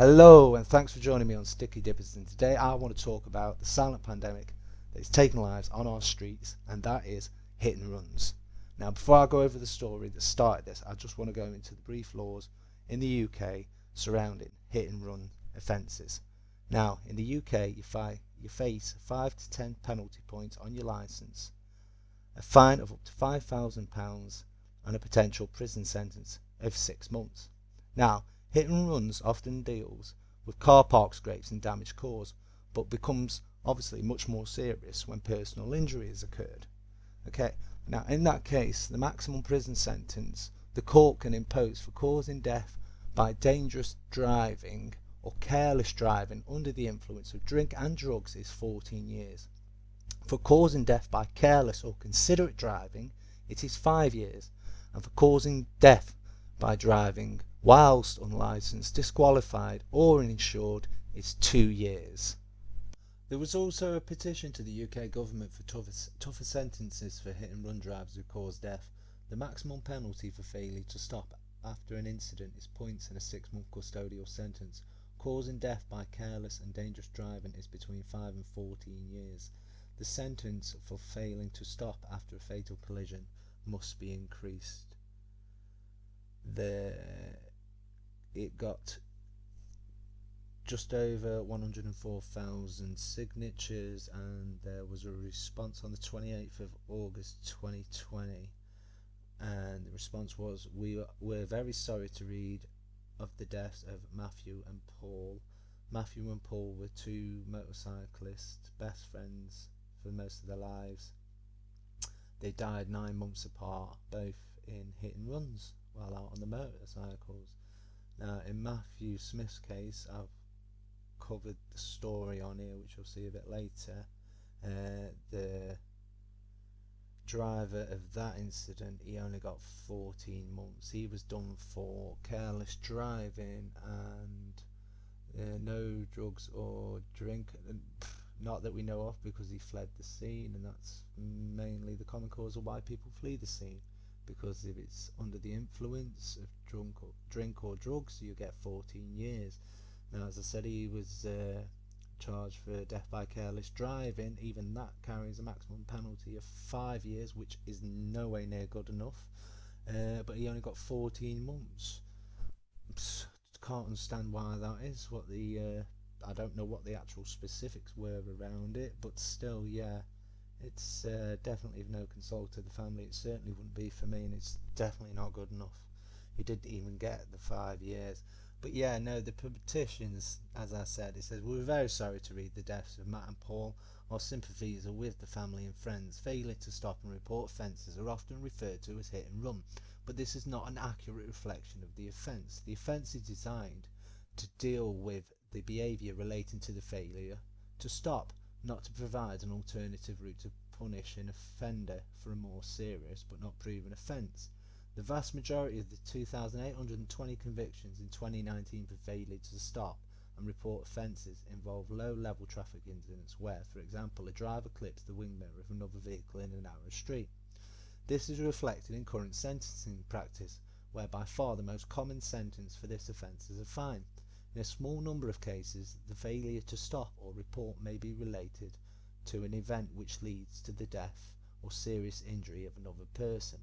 Hello, and thanks for joining me on Sticky Dippers. And today I want to talk about the silent pandemic that is taking lives on our streets, and that is hit and runs. Now, before I go over the story that started this, I just want to go into the brief laws in the UK surrounding hit and run offences. Now, in the UK, you face 5 to 10 penalty points on your licence, a fine of up to £5,000, and a potential prison sentence of 6 months. Now, hit and runs often deals with car park scrapes and damage caused, but becomes obviously much more serious when personal injury has occurred. Okay, now in that case, the maximum prison sentence the court can impose for causing death by dangerous driving or careless driving under the influence of drink and drugs is 14 years. For causing death by careless or considerate driving, it is 5 years, and for causing death by driving whilst unlicensed, disqualified or uninsured, is 2 years. There was also a petition to the UK government for tougher sentences for hit and run drivers who cause death. The maximum penalty for failure to stop after an incident is points and a 6-month custodial sentence. Causing death by careless and dangerous driving is between 5 and 14 years. The sentence for failing to stop after a fatal collision must be increased. It got just over 104,000 signatures, and there was a response on the 28th of August 2020, and the response was, we're very sorry to read of the deaths of Matthew and Paul. Matthew and Paul were two motorcyclists, best friends for most of their lives. They died 9 months apart, both in hit and runs while out on the motorcycles. Now, in Matthew Smith's case, I've covered the story on here, which you'll see a bit later. The driver of that incident, he only got 14 months. He was done for careless driving and no drugs or drink, not that we know of, because he fled the scene, and that's mainly the common cause of why people flee the scene, because if it's under the influence of drink or drugs, you get 14 years. Now, as I said, he was charged for death by careless driving. Even that carries a maximum penalty of 5 years, which is no way near good enough, but he only got 14 months. Can't understand why that is. I don't know what the actual specifics were around it, but still, yeah, it's definitely of no console to the family. It certainly wouldn't be for me, and it's definitely not good enough. He didn't even get the 5 years. But yeah, no, the petitions, as I said, it says, we're very sorry to read the deaths of Matt and Paul. Our sympathies are with the family and friends. Failure to stop and report offences are often referred to as hit and run, but this is not an accurate reflection of the offence. The offence is designed to deal with the behaviour relating to the failure to stop, not to provide an alternative route to punish an offender for a more serious but not proven offence. The vast majority of the 2,820 convictions in 2019 for failure to stop and report offences involve low-level traffic incidents where, for example, a driver clips the wing mirror of another vehicle in a narrow street. This is reflected in current sentencing practice, where by far the most common sentence for this offence is a fine. In a small number of cases, the failure to stop or report may be related to an event which leads to the death or serious injury of another person.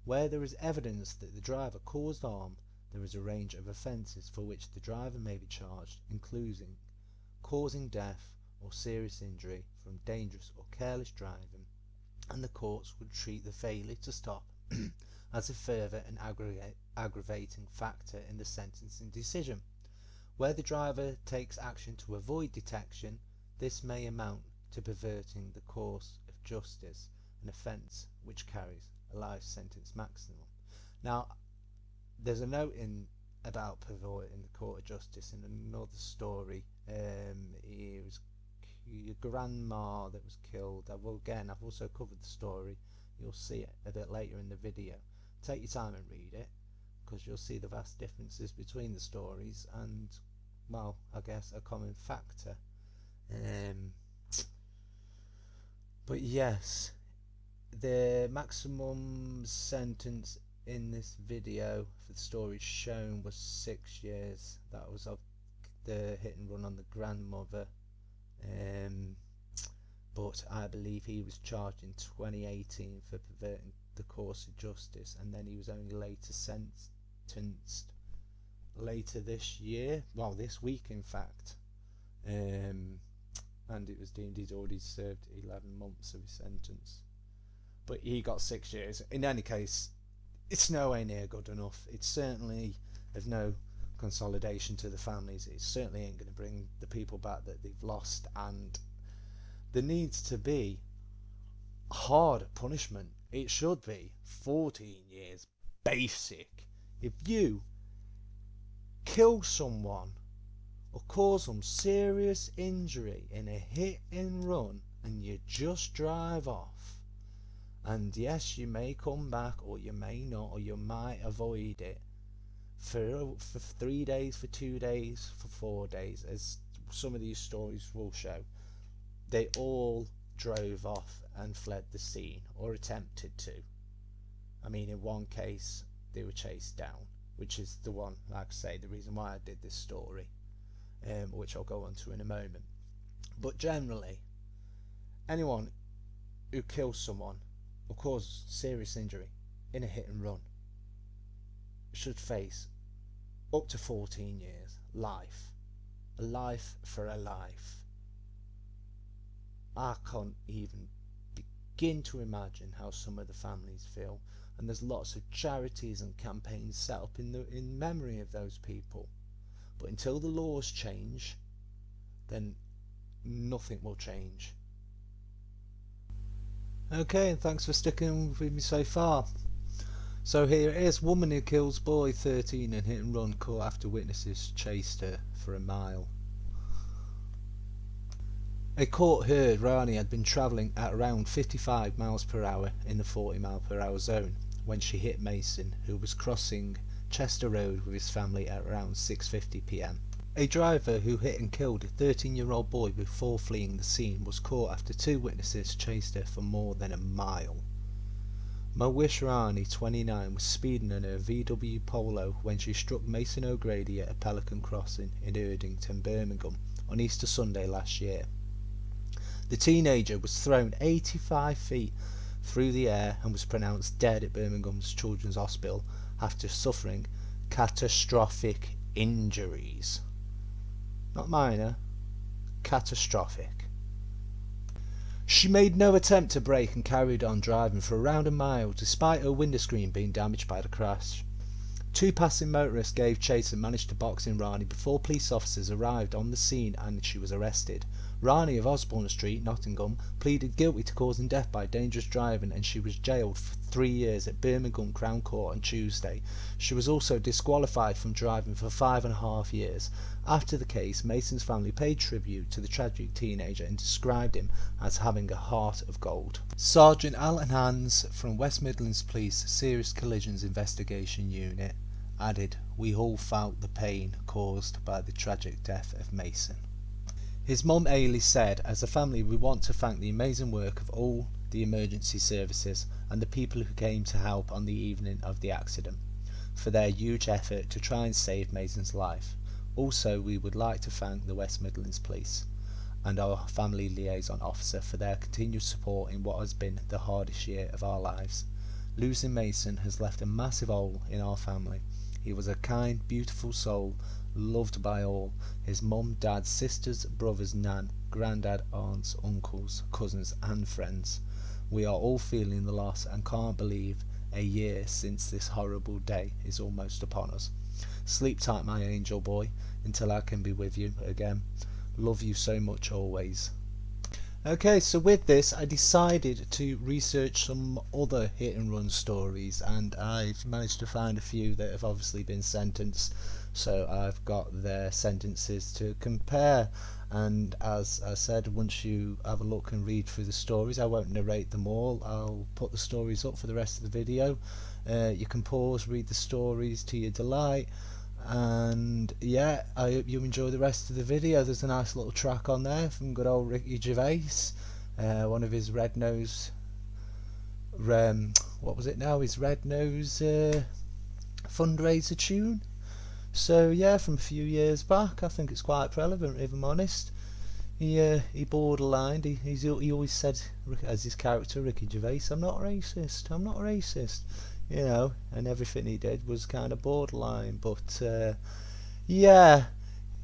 Where there is evidence that the driver caused harm, there is a range of offences for which the driver may be charged, including causing death or serious injury from dangerous or careless driving, and the courts would treat the failure to stop as a further and aggravating factor in the sentencing decision. Where the driver takes action to avoid detection, this may amount to perverting the course of justice, an offence which carries a life sentence maximum. Now, there's a note in about perverting the court of justice in another story. It was your grandma that was killed. I've also covered the story. You'll see it a bit later in the video. Take your time and read it, because you'll see the vast differences between the stories and, well, I guess a common factor. But yes, the maximum sentence in this video for the story shown was 6 years. That was the hit and run on the grandmother, but I believe he was charged in 2018 for perverting the course of justice, and then he was only later sentenced later this year, well, this week in fact, and it was deemed he'd already served 11 months of his sentence, but he got 6 years. In any case, it's nowhere near good enough. It's certainly of no consolidation to the families. It certainly ain't going to bring the people back that they've lost, and there needs to be hard punishment. It should be 14 years basic. If you kill someone or cause them serious injury in a hit and run and you just drive off, and yes, you may come back or you may not, or you might avoid it for 3 days, for 2 days, for 4 days, as some of these stories will show, they all drove off and fled the scene, or attempted to. I mean, in one case they were chased down, which is the one, like I say, the reason why I did this story, which I'll go on to in a moment. But generally, anyone who kills someone or causes serious injury in a hit and run should face up to 14 years, life. A life for a life. I can't even begin to imagine how some of the families feel, and there's lots of charities and campaigns set up in memory of those people. But until the laws change, then nothing will change. Okay, and thanks for sticking with me so far. So here it is: woman who kills boy 13 in hit and run, caught after witnesses chased her for a mile. A court heard Rani had been travelling at around 55 miles per hour in the 40 mile per hour zone when she hit Mason, who was crossing Chester Road with his family at around 6:50 p.m. A driver who hit and killed a 13-year-old boy before fleeing the scene was caught after 2 witnesses chased her for more than a mile. Mawish Rani, 29, was speeding in her VW Polo when she struck Mason O'Grady at a Pelican Crossing in Erdington, Birmingham, on Easter Sunday last year. The teenager was thrown 85 feet through the air and was pronounced dead at Birmingham's Children's Hospital after suffering catastrophic injuries. Not minor, catastrophic. She made no attempt to brake and carried on driving for around a mile despite her window screen being damaged by the crash. 2 passing motorists gave chase and managed to box in Rani before police officers arrived on the scene and she was arrested. Rani of Osborne Street, Nottingham, pleaded guilty to causing death by dangerous driving, and she was jailed for 3 years at Birmingham Crown Court on Tuesday. She was also disqualified from driving for 5.5 years. After the case, Mason's family paid tribute to the tragic teenager and described him as having a heart of gold. Sergeant Alan Hans from West Midlands Police Serious Collisions Investigation Unit added, "We all felt the pain caused by the tragic death of Mason." His mum Ailey said, "As a family we want to thank the amazing work of all the emergency services and the people who came to help on the evening of the accident for their huge effort to try and save Mason's life. Also, we would like to thank the West Midlands Police and our family liaison officer for their continued support in what has been the hardest year of our lives. Losing Mason has left a massive hole in our family. He was a kind, beautiful soul, loved by all, his mum, dad, sisters, brothers, nan, granddad, aunts, uncles, cousins and friends. We are all feeling the loss and can't believe a year since this horrible day is almost upon us. Sleep tight, my angel boy, until I can be with you again. Love you so much always." Okay, so with this I decided to research some other hit and run stories, and I've managed to find a few that have obviously been sentenced, so I've got their sentences to compare. And as I said, once you have a look and read through the stories, I won't narrate them all, I'll put the stories up for the rest of the video. You can pause, read the stories to your delight, and yeah, I hope you enjoy the rest of the video. There's a nice little track on there from good old Ricky Gervais, one of his Red Nose, what was it now, his Red Nose fundraiser tune. So yeah, from a few years back, I think it's quite relevant, if I'm honest. He borderlined. He always said, as his character Ricky Gervais, I'm not racist. I'm not racist. You know, and everything he did was kind of borderline. But yeah,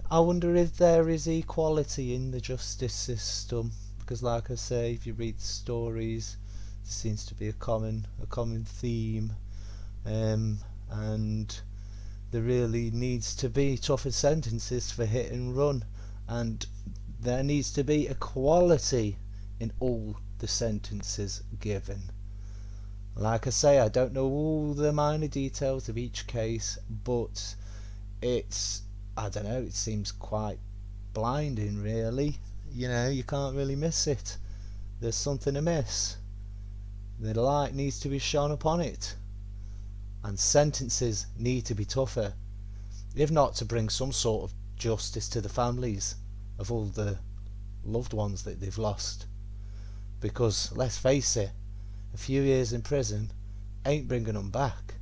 I wonder if there is equality in the justice system, because, like I say, if you read stories, there seems to be a common theme, and there really needs to be tougher sentences for hit and run, and there needs to be equality in all the sentences given. Like I say, I don't know all the minor details of each case, but I don't know, it seems quite blinding, really. You know, you can't really miss it. There's something amiss. The light needs to be shone upon it, and sentences need to be tougher, if not to bring some sort of justice to the families of all the loved ones that they've lost. Because let's face it, a few years in prison ain't bringing them back.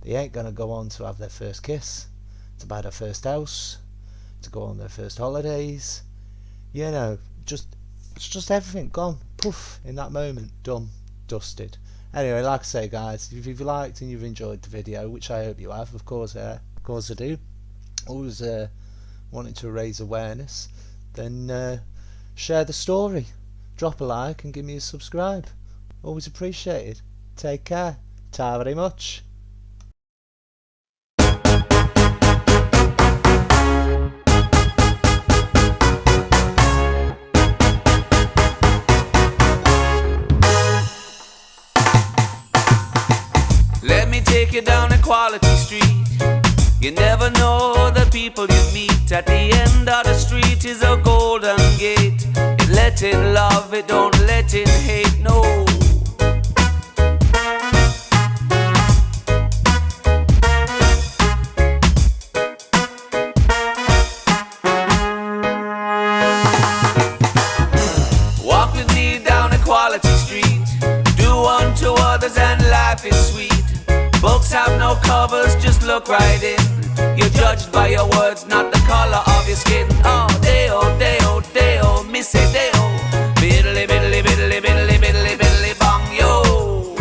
They ain't gonna go on to have their first kiss, to buy their first house, to go on their first holidays. You know, it's just everything gone, poof, in that moment, done, dusted. Anyway, like I say, guys, if you've liked and you've enjoyed the video, which I hope you have, of course I do, always wanting to raise awareness, then share the story, drop a like and give me a subscribe. Always appreciated. Take care. Ta very much. Let me take you down Equality Street. You never know the people you meet. At the end of the street is a golden gate. It let in love, it don't let in hate, no. Walk with me down Equality Street. Do unto others and life is sweet. Books have no covers, just look right in. You're judged by your words, not the color of your skin. Oh, deo, deo, deo, missy deo. Biddly, biddly, biddly, biddly, biddly, biddly, bong, yo.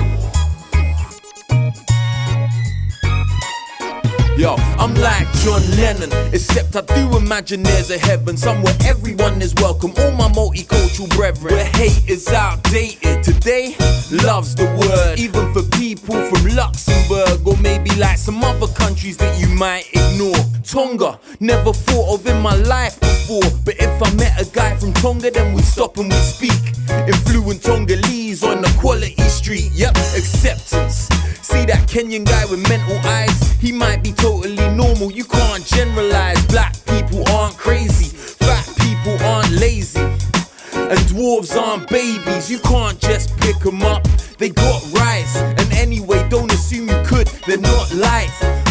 Yo, I'm like John Lennon, except I do imagine there's a heaven somewhere everyone is welcome, all my multicultural brethren, where hate is outdated. Today, love's the word, even for people from Luxembourg, or maybe like some other countries that you might ignore. Tonga, never thought of in my life before, but if I met a guy from Tonga, then we'd stop and we'd speak in fluent Tongolese on Equality Street. Yep, acceptance. See that Kenyan guy with mental eyes? He might be totally normal, you can't generalize. Black people aren't crazy, fat people aren't lazy, and dwarves aren't babies. You can't just pick them up, they got rights. And anyway, don't assume you could, they're not light.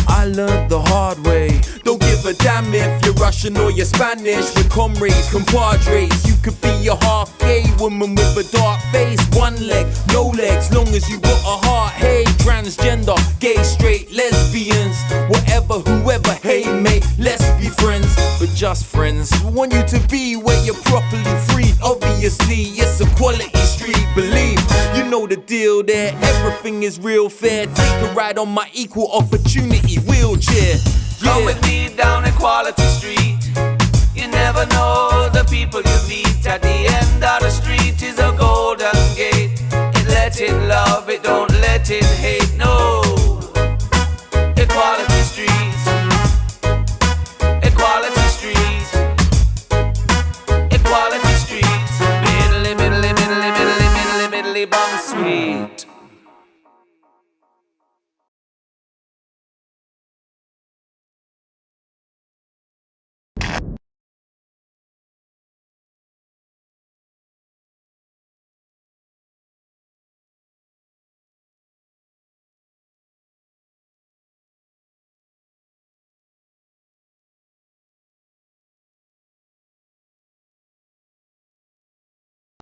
I learned the hard way. Don't give a damn if you're Russian or you're Spanish. We're comrades, compadres. You could be a half gay woman with a dark face, one leg, no legs, long as you got a heart. Hey, transgender, gay, straight, lesbians, whatever, whoever, hey mate, let's be friends, but just friends. We want you to be where you're properly free. Obviously, it's Equality Street, believe. You know the deal there, everything is real fair. Take a ride on my equal opportunity wheelchair. Come with me down Equality Street. You never know the people you meet. At the end of the street is a golden gate. It let in love, it don't let in hate, no. Equality Street, Equality Street, Equality Street. Middly, middly, middly, middly, middly, middly, bum sweet.